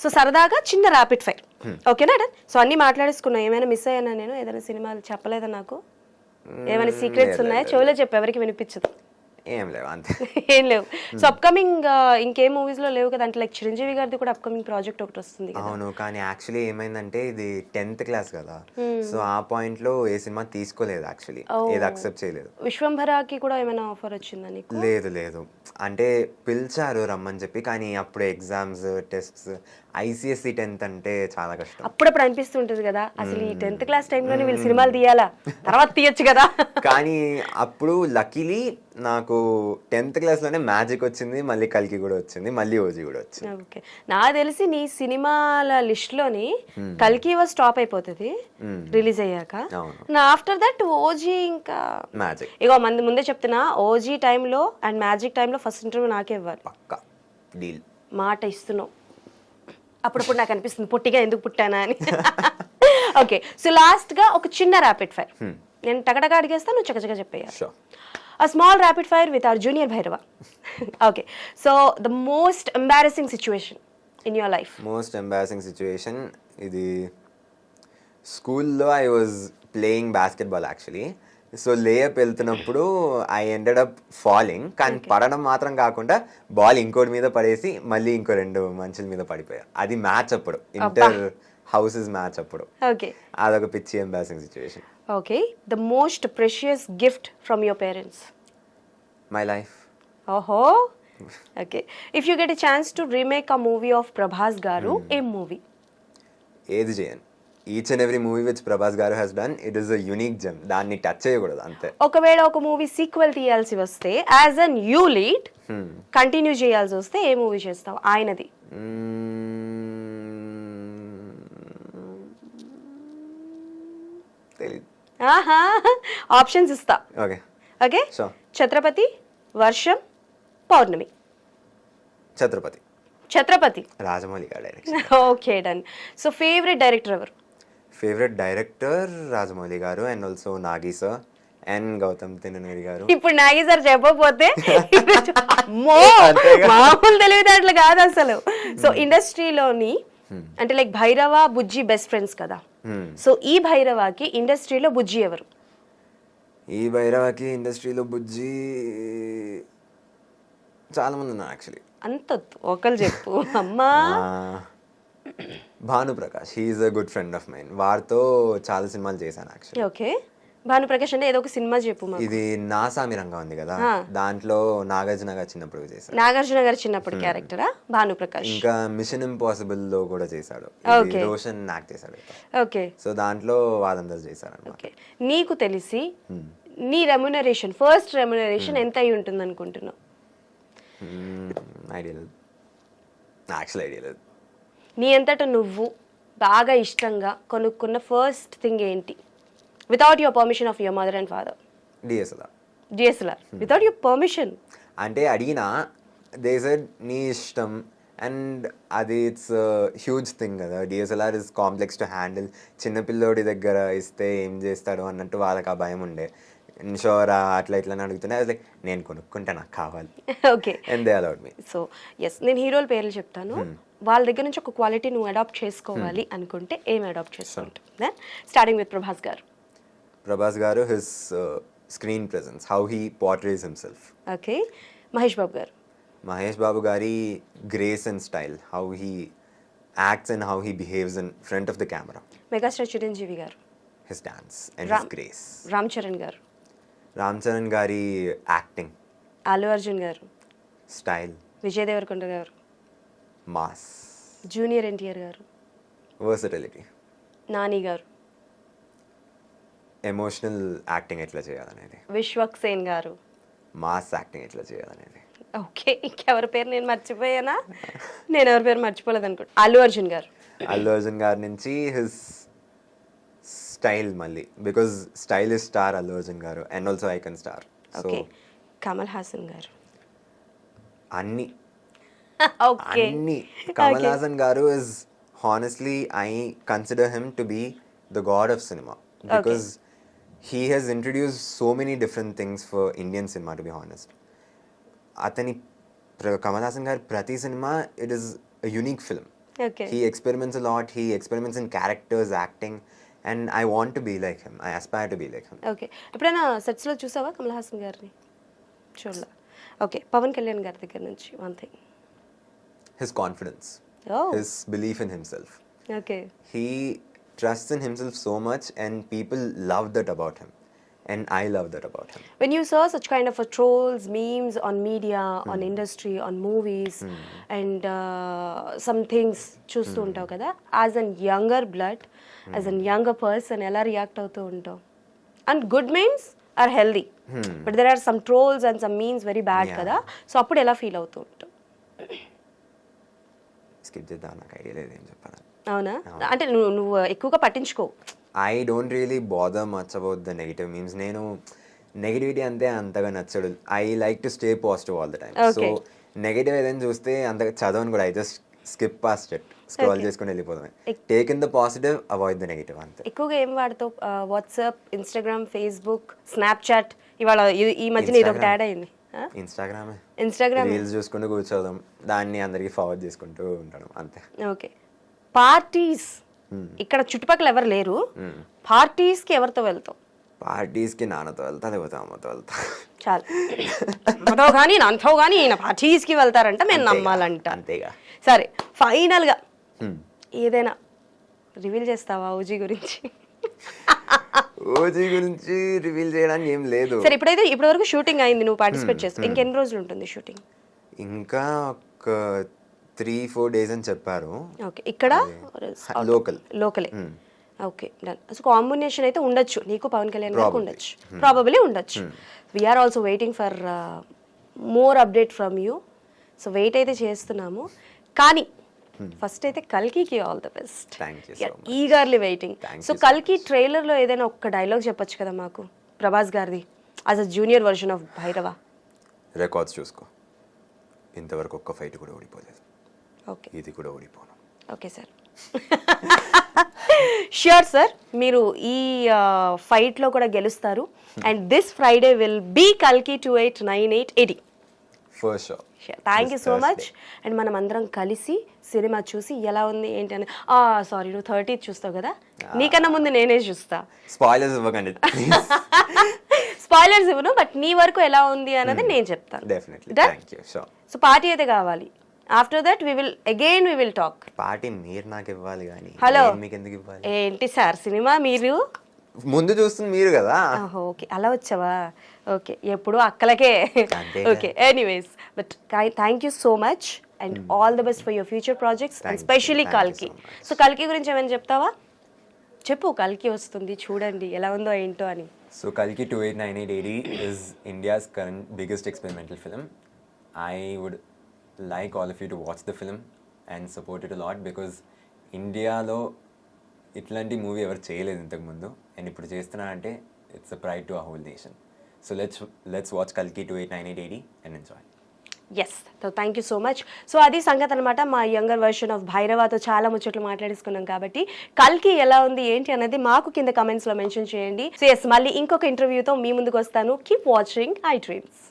So సరదాగా చిన్న rapid fire, ఓకేనా? సో అన్ని మాట్లాడేసుకున్నా. ఏమైనా మిస్ అయ్యానా నేను? ఏదైనా సినిమాలు చెప్పలేదా నాకు? ఏమైనా సీక్రెట్స్ ఉన్నాయా? చెవులో చెప్పు, ఎవరికి వినిపించదు. ఏం లేవు అంతే. ఏం లేవు. సో అప్కమింగ్ ఇంకేం మూవీస్ లో లేవు కదా అంటే, లైక్ చిరంజీవి గారిది కూడా అప్కమింగ్ ప్రాజెక్ట్ ఒకటి వస్తుంది కదా. అవును, కానీ యాక్చువల్లీ ఏమైందంటే ఇది 10th క్లాస్ కదా, సో ఆ పాయింట్ లో ఏ సినిమా తీసుకోలేదు యాక్చువల్లీ, ఏది అక్సెప్ట్ చేయలేదు. విశ్వంభరాకి కూడా ఏమైనా ఆఫర్ వచ్చిందా నీకు? లేదు లేదు, అంటే పిలిచారు రమ్మని చెప్పి, కానీ అప్పుడు ఎగ్జామ్స్ టెస్ట్స్, ఐసిఎస్సి 10th అంటే చాలా కష్టం. అప్పుడప్పుడు అనిపిస్తుంటది కదా, అసలు ఈ 10th క్లాస్ టైంలోనే వీళ్ళు సినిమాలు తీయాలా, తర్వాత తీయొచ్చు కదా. కానీ అప్పుడు లక్కీలీ నాకు 10th క్లాస్లోనే మ్యాజిక్ వచ్చింది, మళ్ళీ కల్కి కూడా వచ్చింది, మళ్ళీ ఓజీ కూడా వచ్చింది. ఓకే, నాకు తెలిసి నీ సినిమాల లిస్ట్లోని కల్కి వాజ్ టాప్ అయిపోతుంది రిలీజ్ అయ్యాక. ఆఫ్టర్ దట్ ఓజీ, ఇంకా మ్యాజిక్. ఇగో మంది ముందే చెప్తున్నా, ఓజీ టైంలో అండ్ మ్యాజిక్ టైంలో ఫస్ట్ ఇంటర్వ్యూ నాకే ఇవ్వాలి. పక్కా డీల్. మాట ఇస్తున్నావు. అప్పుడప్పుడు నాకు అనిపిస్తుంది పొట్టిగా ఎందుకు పుట్టానా అని. ఓకే, సో లాస్ట్గా ఒక చిన్న ర్యాపిడ్ ఫైర్. నేను టకటగా అడిగేస్తాను, నువ్వు చకచక చెప్పేయాలి. A small rapid fire with our junior Bhairava. Okay, so the most embarrassing situation in your life? Most embarrassing situation, ఇది స్కూల్లో I was playing basketball actually. So layup వెళ్తున్నప్పుడు ఐ ఎండెడ్ అప్ ఫాలింగ్, కానీ పడడం మాత్రం కాకుండా ball ఇంకోటి మీద పడేసి మళ్ళీ ఇంకో 2 మంచుల మీద పడిపోయా. అది మ్యాచ్ అప్పుడు, ఇంటర్ హౌసెస్ మ్యాచ్ అప్పుడు. ఓకే, అదొక పిచ్చి embarrassing situation. Okay, the most precious gift from your parents? My life. ఓహో, okay. If you get a chance to remake a movie of Prabhas గారు, ఏం మూవీ? ఏది చేయను. Each and every movie which Prabhas గారు has done, it is a unique gem. దాన్ని touch చేయకూడదు అంతే. ఒకవేళ ఒక మూవీ సీక్వెల్ తీయాల్సి వస్తే, as a new lead continue చేయాల్సి వస్తే ఏ మూవీ చేస్తావు ఆయనది? తెలీదు. ఆహా, ఆప్షన్స్ ఇస్తా. ఓకే ఓకే, ఛత్రపతి, వర్షం, పౌర్ణమి. Chhatrapati. Chatrapathi, Rajamouli garu direction. Okay, done. So favourite director ఎవరు? Favourite director Rajamouli garu, and also Nagi sir and Gautham Tinnanuri garu. ఇప్పుడు నాగి సార్ చెప్పకపోతే అమ్మో, మామూలు తెలివితేటలు కాదు అసలు. సో ఇండస్ట్రీలోని అంటే లైక్ భైరవ, బుజ్జి బెస్ట్ ఫ్రెండ్స్ కదా. సో ఈ భైరవకి ఇండస్ట్రీలో బుజ్జి ఎవరు? ఈ భైరవకి ఇండస్ట్రీలో బుజ్జి చాలా మంది ఉన్నారు యాక్చువల్లీ. అంత ఒకళ్ళు చెప్పు అమ్మా. Bhanuprakash, he is a good friend of mine. వారితో చాలా సినిమాలు చేశాను యాక్చువల్లీ. ఓకే, భానుప్రకాష్ అంటే ఏదో ఒక సినిమా చెప్పు మాకు. ఇది నాసామి రంగం ఉంది కదా, దాంట్లో నాగార్జున గారు చిన్నప్పుడు చేశాడు. నాగార్జున గారు చిన్నప్పుడు క్యారెక్టరా భానుప్రకాష్? ఇంకా మిషన్ ఇంపాసిబుల్ లో కూడా చేశాడు, రోషన్ యాక్ట్ చేశాడు. ఓకే, సో దాంట్లో వాళ్ళందరూ చేశారు. ఓకే, నీకు తెలిసి నీ రెమ్యునరేషన్, ఫస్ట్ రెమ్యునరేషన్ ఎంత అయి ఉంటుంది అనుకుంటున్నావు? ఐడియా లేదు, యాక్చువల్ ఐడియా లేదు. నీ అంతటా నువ్వు బాగా ఇష్టంగా కొనుక్కున్న ఫస్ట్ థింగ్ ఏంటి, without your permission of your mother and father? DSLR without your permission అంటే అడిగినా దే సెడ్ నీ ఇష్టం, అండ్ అది ఇట్స్ హ్యూజ్ థింగ్ కదా. DSLR is complex to handle. చిన్నపిల్లోడి దగ్గర ఇస్తే ఏం చేస్తాడు అన్నట్టు వాళ్ళకి ఆ భయం ఉండే. ఇన్షోరా అట్లా ఇట్లా అడుగుతున్నా, లైక్ నేను కొనుక్కుంటే నాకు కావాలి. Okay, and they allowed me. So yes, నేను హీరోల పేర్లు చెప్తాను, వాళ్ళ దగ్గర నుంచి ఒక క్వాలిటీ నువ్వు అడాప్ట్ చేసుకోవాలి అనుకుంటే ఏం అడాప్ట్ చేసుకుంటావు? దెన్ స్టార్టింగ్ విత్ ప్రభాస్ గారు. ప్రభాస్ గారు, his screen presence, how he portrays himself. Okay, Mahesh Babu గారు. మహేష్ బాబు గారి grace and style, how he acts and how he behaves in front of the camera. Megastar Chiranjeevi గారు. హిస్ డాన్స్ అండ్ హిస్ గ్రేస్. రామ్ చరణ్ గారు. రామ్ చరణ్ గారి యాక్టింగ్. అల్లు అర్జున్ గారు. స్టైల్. విజయ్ దేవరకొండ గారు. మాస్. జూనియర్ ఎన్టీఆర్ గారు. వర్సటిలిటీ. నాని గారు. ఎమోషనల్ యాక్టింగ్ ఎట్లా చేయాలనేది. విశ్వక్ సేన్ గారు. మాస్ యాక్టింగ్ ఎట్లా చేయాలనేది. ఓకే, ఇంకెవరి పేరు నేను మర్చిపోయానా? నేను ఎవరి పేరు మర్చిపోలేదు అనుకుంటా. అల్లు అర్జున్ గారు. అల్లు అర్జున్ గారి నుంచి హిస్ స్టైల్ మళ్ళీ, because style is star Allu Arjun గారు, and also icon star. Okay, Kamal Haasan గారు. అన్ని ఓకే, అన్ని. కమల్ హాసన్ గారు is honestly I consider him to be the god of cinema, because he has introduced so many different things for Indian cinema, to be honest. అతని కమల్ హాసన్ గారి ప్రతి cinema, it is a unique film. Okay. He experiments a lot. He experiments in characters, acting, and I want to be like him. I aspire to be like him. Okay, ఎప్పుడైనా సెట్స్లో చూసావా కమల్ హాసన్ గారిని? చూడలే. Okay, Pawan Kalyan గారి దగ్గర నుంచి one thing. His confidence, oh his belief in himself. Okay. He trusts in himself so much, and people love that about him. And I love that about him. When you saw such kind of a trolls, memes on media, on industry, on movies, and some things చూస్తూ ఉంటావు కదా, as an younger blood, as an younger person ఎలా react అవుతూ ఉంటావు? And good memes are healthy, but there are some trolls and some memes very bad కదా, so అప్పుడు ఎలా feel అవుతూ ఉంటావు? స్కిప్ చేద్దాం, నాకు ఐడియా లేదు ఏం చెప్పాలి. అవునా? అంటే నువ్వు ఎక్కువగా పట్టించుకోవు. I don't really bother much about the negative memes. నేను నెగిటివిటీ అంతే అంతగా నచ్చడు. I like to stay positive all the time. So Okay. Negative ఏదైనా చూస్తే అంతగా చదవను కూడా. I just skip past it. Scroll Okay. చేసుకుని వెళ్ళిపోదాం. Take in the positive, avoid the negative అంతే. ఎక్కువగా ఏం వాడతావు? వాట్సాప్, ఇన్స్టాగ్రామ్, ఫేస్బుక్, స్నాప్చాట్, ఇవాళ ఈ మధ్యన ఇది ఒకటి యాడ్ అయింది. ఇన్స్టాగ్రామే. ఇన్స్టాగ్రామ్. రీల్స్ చూసుకుంటూ కూర్చోదాం, దాన్ని అందరికి ఫార్వర్డ్ చేసుకుంటూ ఉండడం అంతే. ఓకే. పార్టీస్, ఇక్కడ చుట్టుపక్కల ఎవరు లేరు, పార్టీస్కి ఎవరితో వెళ్తావు? పార్టీస్కి నాన్నతో వెళ్తా, లేకపోతే అమ్మతో వెళ్తా. చాలు, అమ్మతో కానీ నాన్నతో కానీ ఈయన పార్టీస్కి వెళ్తారంట, మేము నమ్మాలంట. అంతేగా. సరే, ఫైనల్గా ఏదైనా రివీల్ చేస్తావా ఓజీ గురించి? ఓజీ గురించి రివీల్ చేయడానికి ఏం లేదు. సరే, ఇప్పటి వరకు షూటింగ్ అయింది, నువ్వు పార్టిసిపేట్ చేస్తావు, ఇంకెన్ని రోజులు ఉంటుంది షూటింగ్? ఇంకా ఒక 3-4 days అని చెప్పారు. ఓకే, ఇక్కడ లోకలే. Okay, done. సో కాంబినేషన్ అయితే ఉండొచ్చు నీకు పవన్ కళ్యాణ్ గారికి, ఉండొచ్చు, ప్రాబబ్లీ ఉండొచ్చు. We're also waiting for more update from you. So wait అయితే చేస్తున్నాము, కానీ ఫస్ట్ అయితే కల్కికి all the best. Eagerly waiting. So కల్కి ట్రైలర్లో ఏదైనా ఒక్క డైలాగ్ చెప్పొచ్చు కదా మాకు, ప్రభాస్ గారిది, as a junior version of Bhairava. Records చూసుకో, ఇంతవరకు ఒక్క ఫైట్ కూడా ఓడిపోలేదు. ఓకే, ఇది కూడా ఓడిపోను. Okay sir. ష్యూర్ సార్, మీరు ఈ ఫైట్లో కూడా గెలుస్తారు. And this Friday will be కల్కి 289880. For sure. Thank you so much. And మనం అందరం కలిసి సినిమా చూసి ఎలా ఉంది ఏంటి అని. సారీ, నువ్వు 30th చూస్తావు కదా, నీకన్నా ముందు నేనే చూస్తా. స్పాయిలర్స్ ఇవ్వకండి. స్పాయిలర్స్ ఇవ్వను, బట్ నీ వరకు ఎలా ఉంది అన్నది నేను చెప్తాను. Definitely. Thank you. Sure. So party అయితే కావాలి. After that we will talk. Party మీరు నాకు ఇవ్వాలి కానీ హలో, మీకు ఎందుకు ఇవ్వాలి? ఏంటి సార్, సినిమా మీరు ముందు చూస్తుంది మీరు కదా. ఓకే, అలా వచ్చావా? ఓకే, ఎప్పుడు అక్కలకే. Okay, anyways, but thank you so much and all the best for your future projects, and specially కల్కి. సో కల్కి గురించి ఏమైనా చెప్తావా? చెప్పు, కల్కి వస్తుంది, చూడండి ఎలా ఉందో ఏంటో అని. సో కల్కి 289880 is India's current biggest experimental film. I would like all of you to watch the film and support it a lot, because ఇండియాలో ఇట్లాంటి మూవీ ఎవరు చేయలేదు ఇంతకుముందు, అండ్ ఇప్పుడు చేస్తున్నారంటే it's a pride to a whole nation. So let's watch కల్కి 289880 and enjoy. Yes, thank you so much. So అది సంగతి అనమాట, మా యంగర్ వర్షన్ ఆఫ్ భైరవాతో చాలా ముచ్చట్లు మాట్లాడేసుకున్నాం. కాబట్టి కల్కి ఎలా ఉంది ఏంటి అనేది మాకు కింద కమెంట్స్లో మెన్షన్ చేయండి. సో ఎస్, మళ్ళీ ఇంకొక ఇంటర్వ్యూతో మీ ముందుకు వస్తాను. Keep watching I dreams.